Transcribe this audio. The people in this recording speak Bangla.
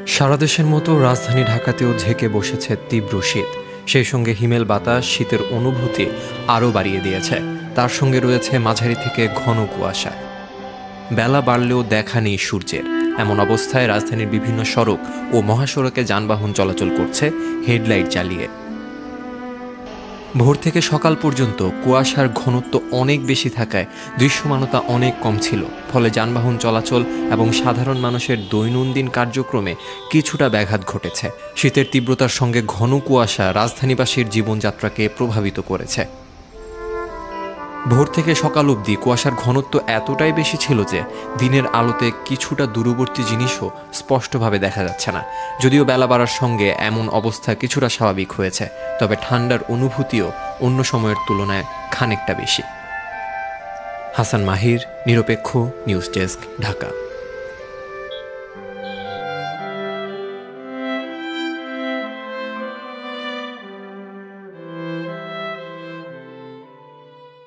সারা দেশের মতো রাজধানী ঢাকাতেও ঝেঁকে বসেছে তীব্র শীত। সেই সঙ্গে হিমেল বাতাস শীতের অনুভূতি আরও বাড়িয়ে দিয়েছে। তার সঙ্গে রয়েছে মাঝারি থেকে ঘন কুয়াশা। বেলা বাড়লেও দেখা নেই সূর্যের। এমন অবস্থায় রাজধানীর বিভিন্ন সড়ক ও মহাসড়কে যানবাহন চলাচল করছে হেডলাইট জ্বালিয়ে। ভোর থেকে সকাল পর্যন্ত কুয়াশার ঘনত্ব অনেক বেশি থাকায় দৃশ্যমানতা অনেক কম ছিল। ফলে যানবাহন চলাচল এবং সাধারণ মানুষের দৈনন্দিন কার্যক্রমে কিছুটা ব্যাঘাত ঘটেছে। শীতের তীব্রতার সঙ্গে ঘন কুয়াশা রাজধানীবাসীর জীবনযাত্রাকে প্রভাবিত করেছে। ভোর থেকে সকাল অবধি কুয়াশার ঘনত্ব এতটাই বেশি ছিল যে দিনের আলোতে কিছুটা দূরবর্তী জিনিসও স্পষ্টভাবে দেখা যাচ্ছে না। যদিও বেলা বাড়ার সঙ্গে এমন অবস্থা কিছুটা স্বাভাবিক হয়েছে, তবে ঠান্ডার অনুভূতিও অন্য সময়ের তুলনায় খানিকটা বেশি। হাসান মাহির, নিরপেক্ষ নিউজ ডেস্ক, ঢাকা।